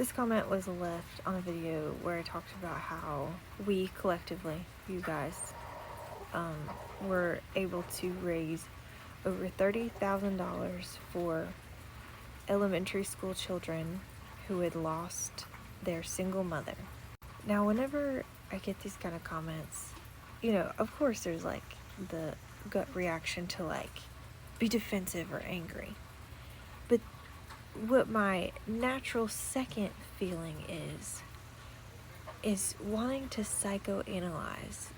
This comment was left on a video where I talked about how we collectively, you guys, were able to raise over $30,000 for elementary school children who had lost their single mother. Now, whenever I get these kind of comments, of course there's like the gut reaction to like be defensive or angry. But what my natural second feeling is wanting to psychoanalyze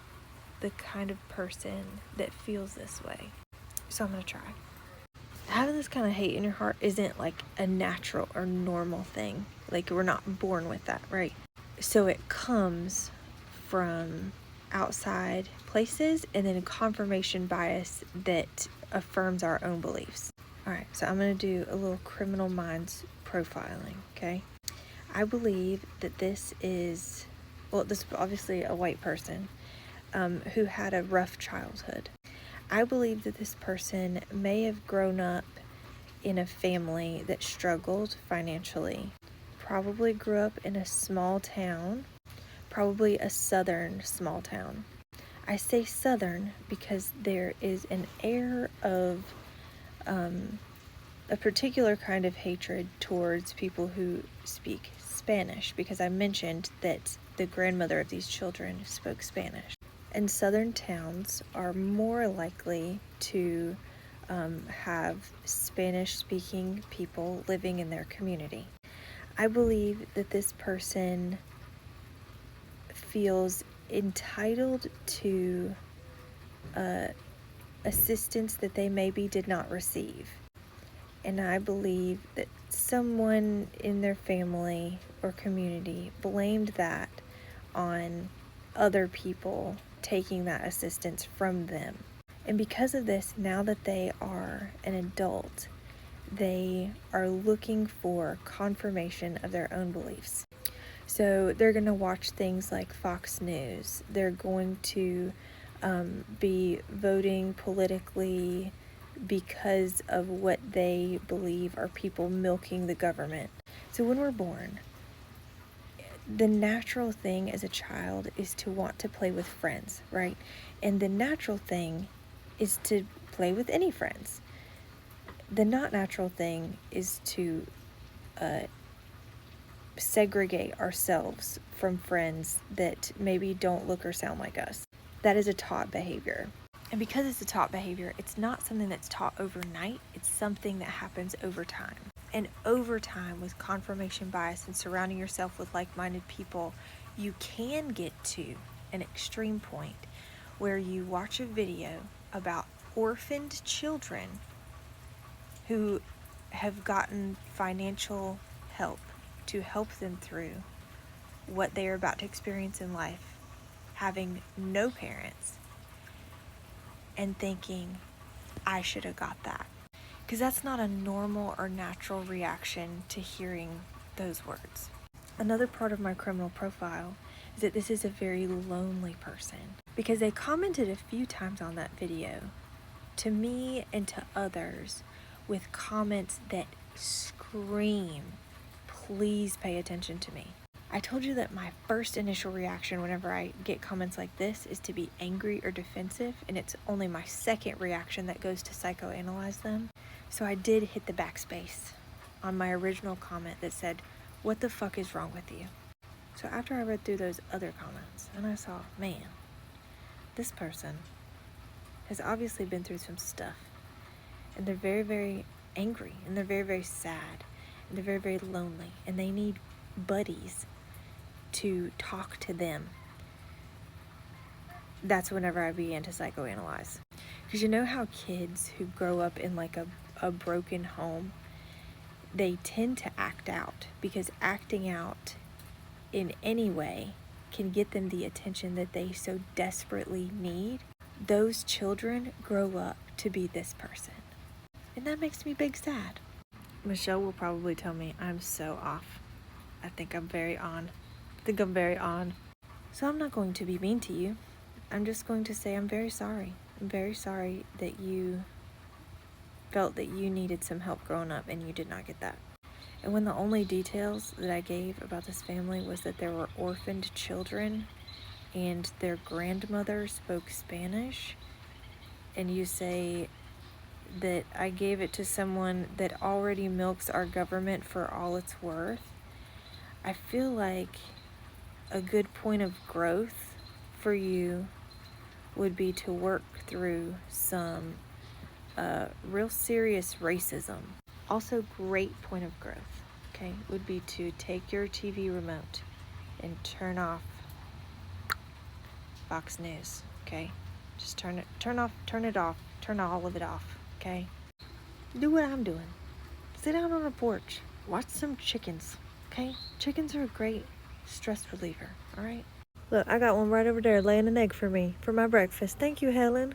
the kind of person that feels this way. So I'm going to try. Having this kind of hate in your heart isn't like a natural or normal thing. Like, we're not born with that, right? So it comes from outside places and then a confirmation bias that affirms our own beliefs. All right, so I'm going to do a little criminal minds profiling, okay? I believe that this is obviously a white person who had a rough childhood. I believe that this person may have grown up in a family that struggled financially, probably grew up in a small town, probably a southern small town. I say southern because there is an air of a particular kind of hatred towards people who speak Spanish, because I mentioned that the grandmother of these children spoke Spanish. And southern towns are more likely to have Spanish-speaking people living in their community. I believe that this person feels entitled to assistance that they maybe did not receive. And I believe that someone in their family or community blamed that on other people taking that assistance from them. And because of this, now that they are an adult, they are looking for confirmation of their own beliefs. So they're going to watch things like Fox News. They're going to be voting politically because of what they believe are people milking the government. So when we're born, the natural thing as a child is to want to play with friends, right? And the natural thing is to play with any friends. The not natural thing is to segregate ourselves from friends that maybe don't look or sound like us. That is a taught behavior. And because it's a taught behavior, it's not something that's taught overnight. It's something that happens over time. And over time, with confirmation bias and surrounding yourself with like-minded people, you can get to an extreme point where you watch a video about orphaned children who have gotten financial help to help them through what they are about to experience in life, having no parents, and thinking, I should have got that. Because that's not a normal or natural reaction to hearing those words. Another part of my criminal profile is that this is a very lonely person, because they commented a few times on that video to me and to others with comments that scream, please pay attention to me. I told you that my first initial reaction whenever I get comments like this is to be angry or defensive, and it's only my second reaction that goes to psychoanalyze them. So I did hit the backspace on my original comment that said, what the fuck is wrong with you? So after I read through those other comments, and I saw, man, this person has obviously been through some stuff, and they're very, very angry, and they're very, very sad, and they're very, very lonely, and they need buddies to talk to them. That's whenever I began to psychoanalyze. Because you know how kids who grow up in like a broken home, they tend to act out, because acting out in any way can get them the attention that they so desperately need. Those children grow up to be this person. And that makes me big sad. Michelle will probably tell me I'm so off. I think I'm very on. So I'm not going to be mean to you. I'm just going to say I'm very sorry. I'm very sorry that you felt that you needed some help growing up and you did not get that. And when the only details that I gave about this family was that there were orphaned children and their grandmother spoke Spanish, and you say that I gave it to someone that already milks our government for all it's worth, I feel like a good point of growth for you would be to work through some real serious racism. Also, great point of growth, okay, would be to take your TV remote and turn off Fox News, okay? Just turn it off, turn all of it off, okay? Do what I'm doing. Sit out on a porch, watch some chickens, okay? Chickens are a great stress reliever, all right? Look, I got one right over there laying an egg for me for my breakfast. Thank you, Helen.